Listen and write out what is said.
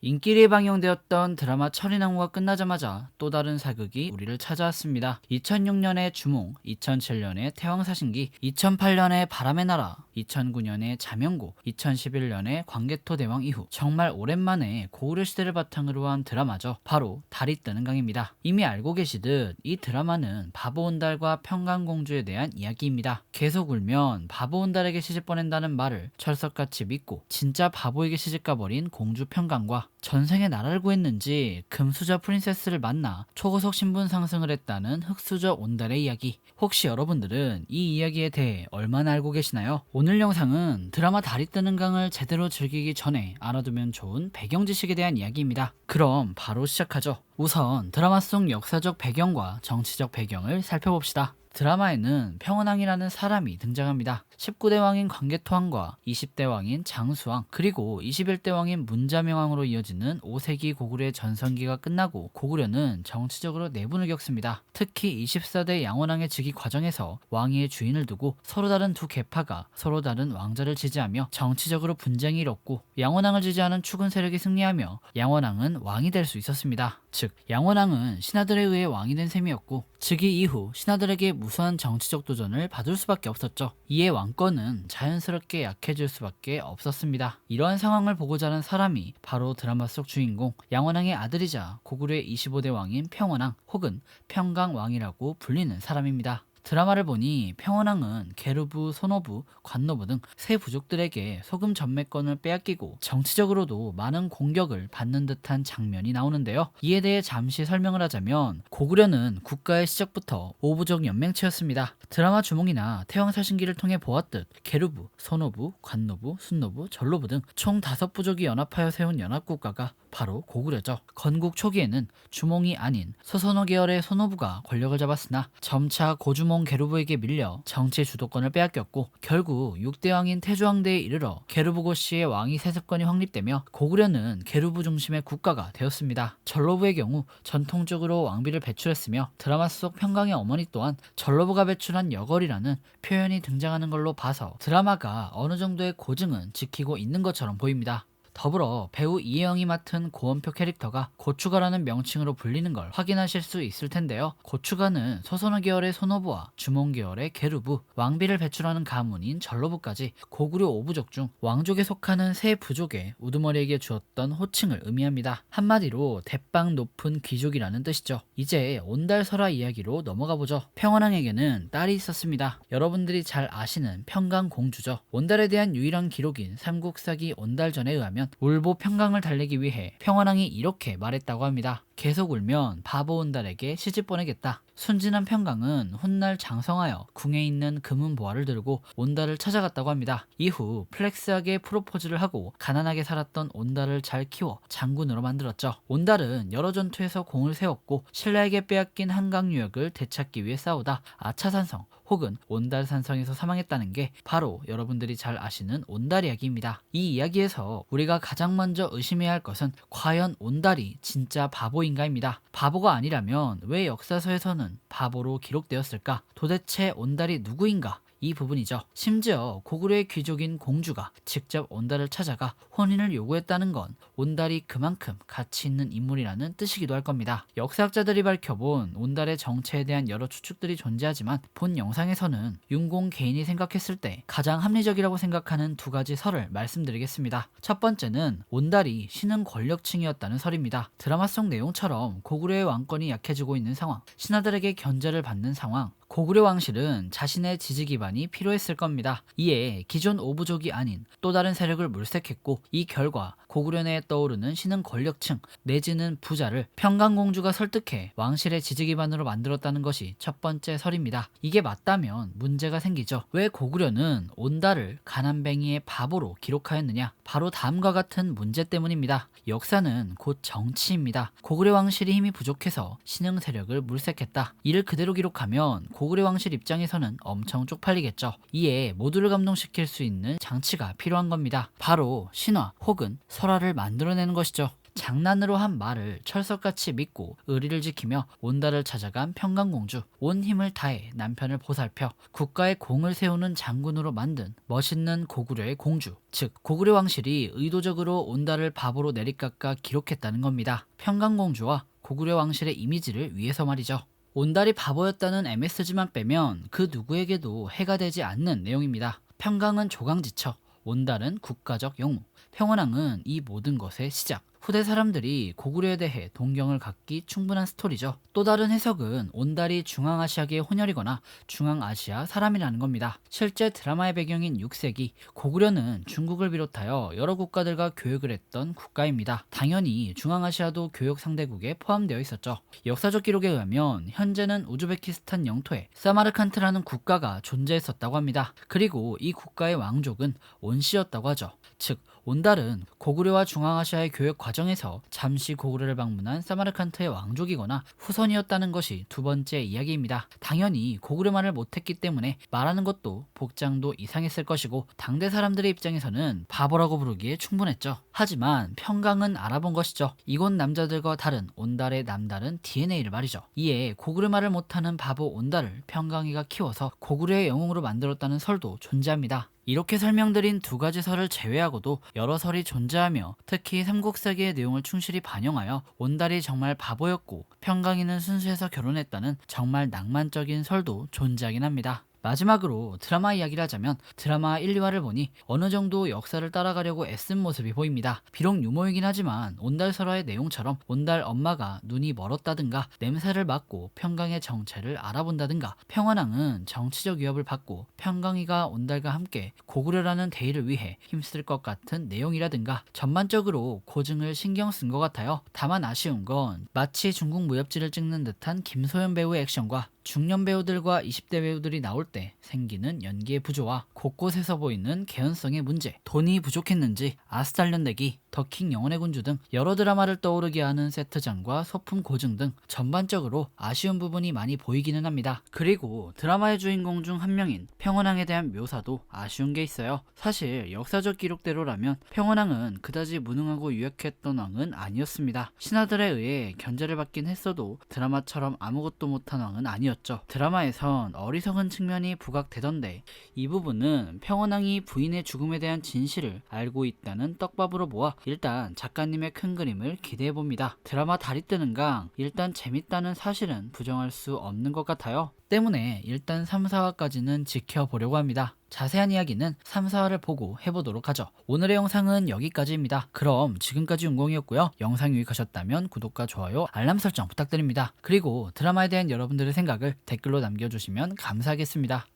인기리에 방영되었던 드라마 철인왕후가 끝나자마자 또 다른 사극이 우리를 찾아왔습니다. 2006년의 주몽, 2007년의 태왕사신기, 2008년의 바람의 나라, 2009년의 자명고, 2011년의 광개토대왕 이후 정말 오랜만에 고구려 시대를 바탕으로 한 드라마죠. 바로 달이 뜨는 강입니다. 이미 알고 계시듯 이 드라마는 바보온달과 평강공주에 대한 이야기입니다. 계속 울면 바보온달에게 시집 보낸다는 말을 철석같이 믿고 진짜 바보에게 시집가 버린 공주 평강과 전생에 나라를 구했는지 금수저 프린세스를 만나 초고속 신분 상승을 했다는 흑수저 온달의 이야기. 혹시 여러분들은 이 이야기에 대해 얼마나 알고 계시나요? 오늘 영상은 드라마 달이 뜨는 강을 제대로 즐기기 전에 알아두면 좋은 배경 지식에 대한 이야기입니다. 그럼 바로 시작하죠. 우선 드라마 속 역사적 배경과 정치적 배경을 살펴봅시다. 드라마에는 평원왕이라는 사람이 등장합니다. 19대 왕인 광개토왕과 20대 왕인 장수왕, 그리고 21대 왕인 문자명왕으로 이어지는 5세기 고구려의 전성기가 끝나고 고구려는 정치적으로 내분을 겪습니다. 특히 24대 양원왕의 즉위 과정에서 왕위의 주인을 두고 서로 다른 두 계파가 서로 다른 왕자를 지지하며 정치적으로 분쟁이 일었고, 양원왕을 지지하는 추군 세력이 승리하며 양원왕은 왕이 될 수 있었습니다. 즉, 양원왕은 신하들에 의해 왕이 된 셈이었고, 즉위 이후 신하들에게 무수한 정치적 도전을 받을 수밖에 없었죠. 이에 왕권은 자연스럽게 약해질 수밖에 없었습니다. 이러한 상황을 보고 자란 사람이 바로 드라마 속 주인공 양원왕의 아들이자 고구려의 25대 왕인 평원왕 혹은 평강왕이라고 불리는 사람입니다. 드라마를 보니 평원왕은 계루부, 소노부, 관노부 등 세 부족들에게 소금 전매권을 빼앗기고 정치적으로도 많은 공격을 받는 듯한 장면이 나오는데요. 이에 대해 잠시 설명을 하자면, 고구려는 국가의 시작부터 오부족 연맹체였습니다. 드라마 주몽이나 태왕사신기를 통해 보았듯 계루부, 소노부, 관노부, 순노부, 전로부 등 총 5부족이 연합하여 세운 연합국가가 바로 고구려죠. 건국 초기에는 주몽이 아닌 소선호 계열의 소노부가 권력을 잡았으나 점차 고주몽 계루부에게 밀려 정치 주도권을 빼앗겼고, 결국 6대 왕인 태조왕대에 이르러 계루부고씨의 왕위 세습권이 확립되며 고구려는 계루부 중심의 국가가 되었습니다. 전로부의 경우 전통적으로 왕비를 배출했으며, 드라마 속 평강의 어머니 또한 전로부가 배출한 여걸이라는 표현이 등장하는 걸로 봐서 드라마가 어느 정도의 고증은 지키고 있는 것처럼 보입니다. 더불어 배우 이혜영이 맡은 고원표 캐릭터가 고추가라는 명칭으로 불리는 걸 확인하실 수 있을 텐데요. 고추가는 소선호 계열의 소노부와 주몽 계열의 계루부, 왕비를 배출하는 가문인 전로부까지 고구려 5부족 중 왕족에 속하는 세 부족의 우두머리에게 주었던 호칭을 의미합니다. 한마디로 대빵 높은 귀족이라는 뜻이죠. 이제 온달설화 이야기로 넘어가 보죠. 평원왕에게는 딸이 있었습니다. 여러분들이 잘 아시는 평강공주죠. 온달에 대한 유일한 기록인 삼국사기 온달전에 의하면 울보 평강을 달래기 위해 평원왕이 이렇게 말했다고 합니다. 계속 울면 바보 온달에게 시집 보내겠다. 순진한 평강은 훗날 장성하여 궁에 있는 금은 보화를 들고 온달을 찾아갔다고 합니다. 이후 플렉스하게 프로포즈를 하고 가난하게 살았던 온달을 잘 키워 장군으로 만들었죠. 온달은 여러 전투에서 공을 세웠고, 신라에게 빼앗긴 한강 유역을 되찾기 위해 싸우다 아차산성 혹은 온달산성에서 사망했다는 게 바로 여러분들이 잘 아시는 온달 이야기입니다. 이 이야기에서 우리가 가장 먼저 의심해야 할 것은 과연 온달이 진짜 바보인가입니다. 바보가 아니라면 왜 역사서에서는 바보로 기록되었을까? 도대체 온달이 누구인가? 이 부분이죠. 심지어 고구려의 귀족인 공주가 직접 온달을 찾아가 혼인을 요구했다는 건 온달이 그만큼 가치 있는 인물이라는 뜻이기도 할 겁니다. 역사학자들이 밝혀본 온달의 정체에 대한 여러 추측들이 존재하지만, 본 영상에서는 윤공 개인이 생각했을 때 가장 합리적이라고 생각하는 두 가지 설을 말씀드리겠습니다. 첫 번째는 온달이 신흥 권력층이었다는 설입니다. 드라마 속 내용처럼 고구려의 왕권이 약해지고 있는 상황, 신하들에게 견제를 받는 상황, 고구려 왕실은 자신의 지지 기반이 필요했을 겁니다. 이에 기존 오부족이 아닌 또 다른 세력을 물색했고, 이 결과 고구려 내에 떠오르는 신흥 권력층 내지는 부자를 평강공주가 설득해 왕실의 지지 기반으로 만들었다는 것이 첫 번째 설입니다. 이게 맞다면 문제가 생기죠. 왜 고구려는 온달을 가난뱅이의 바보로 기록하였느냐? 바로 다음과 같은 문제 때문입니다. 역사는 곧 정치입니다. 고구려 왕실이 힘이 부족해서 신흥 세력을 물색했다. 이를 그대로 기록하면 고구려 왕실 입장에서는 엄청 쪽팔리겠죠. 이에 모두를 감동시킬 수 있는 장치가 필요한 겁니다. 바로 신화 혹은 설화를 만들어내는 것이죠. 장난으로 한 말을 철석같이 믿고 의리를 지키며 온달을 찾아간 평강공주. 온 힘을 다해 남편을 보살펴 국가의 공을 세우는 장군으로 만든 멋있는 고구려의 공주, 즉 고구려 왕실이 의도적으로 온달을 바보로 내리깎아 기록했다는 겁니다. 평강공주와 고구려 왕실의 이미지를 위해서 말이죠. 온달이 바보였다는 MSG만 빼면 그 누구에게도 해가 되지 않는 내용입니다. 평강은 조강지처, 온달은 국가적 영웅, 평원왕은 이 모든 것의 시작. 후대 사람들이 고구려에 대해 동경을 갖기 충분한 스토리죠. 또 다른 해석은 온달이 중앙아시아계의 혼혈이거나 중앙아시아 사람이라는 겁니다. 실제 드라마의 배경인 6세기, 고구려는 중국을 비롯하여 여러 국가들과 교역을 했던 국가입니다. 당연히 중앙아시아도 교역 상대국에 포함되어 있었죠. 역사적 기록에 의하면 현재는 우즈베키스탄 영토에 사마르칸트라는 국가가 존재했었다고 합니다. 그리고 이 국가의 왕족은 온씨였다고 하죠. 즉 온달은 고구려와 중앙아시아의 교역 과정에서 잠시 고구려를 방문한 사마르칸트의 왕족이거나 후손이었다는 것이 두 번째 이야기입니다. 당연히 고구려말을 못했기 때문에 말하는 것도 복장도 이상했을 것이고 당대 사람들의 입장에서는 바보라고 부르기에 충분했죠. 하지만 평강은 알아본 것이죠. 이곳 남자들과 다른 온달의 남다른 DNA를 말이죠. 이에 고구려말을 못하는 바보 온달을 평강이가 키워서 고구려의 영웅으로 만들었다는 설도 존재합니다. 이렇게 설명드린 두 가지 설을 제외하고도 여러 설이 존재하며 특히 삼국사기의 내용을 충실히 반영하여 온달이 정말 바보였고 평강이는 순수해서 결혼했다는 정말 낭만적인 설도 존재하긴 합니다. 마지막으로 드라마 이야기를 하자면 드라마 1, 2화를 보니 어느 정도 역사를 따라가려고 애쓴 모습이 보입니다. 비록 유머이긴 하지만 온달 설화의 내용처럼 온달 엄마가 눈이 멀었다든가 냄새를 맡고 평강의 정체를 알아본다든가 평원왕은 정치적 위협을 받고 평강이가 온달과 함께 고구려라는 대의를 위해 힘쓸 것 같은 내용이라든가 전반적으로 고증을 신경 쓴 것 같아요. 다만 아쉬운 건 마치 중국 무협지를 찍는 듯한 김소연 배우의 액션과 중년 배우들과 20대 배우들이 나올 때 생기는 연기의 부조와 곳곳에서 보이는 개연성의 문제, 돈이 부족했는지 아스탈련대기, 더킹 영혼의 군주 등 여러 드라마를 떠오르게 하는 세트장과 소품 고증 등 전반적으로 아쉬운 부분이 많이 보이기는 합니다. 그리고 드라마의 주인공 중 한 명인 평원왕에 대한 묘사도 아쉬운 게 있어요. 사실 역사적 기록대로라면 평원왕은 그다지 무능하고 유약했던 왕은 아니었습니다. 신하들에 의해 견제를 받긴 했어도 드라마처럼 아무것도 못한 왕은 아니었죠. 드라마에선 어리석은 측면이 부각되던데 이 부분은 평원왕이 부인의 죽음에 대한 진실을 알고 있다는 떡밥으로 모아 일단 작가님의 큰 그림을 기대해봅니다. 드라마 달이 뜨는 강 일단 재밌다는 사실은 부정할 수 없는 것 같아요. 때문에 일단 3, 4화까지는 지켜보려고 합니다. 자세한 이야기는 3, 4화를 보고 해보도록 하죠. 오늘의 영상은 여기까지입니다. 그럼 지금까지 윤공이었고요. 영상이 유익하셨다면 구독과 좋아요, 알람 설정 부탁드립니다. 그리고 드라마에 대한 여러분들의 생각을 댓글로 남겨주시면 감사하겠습니다.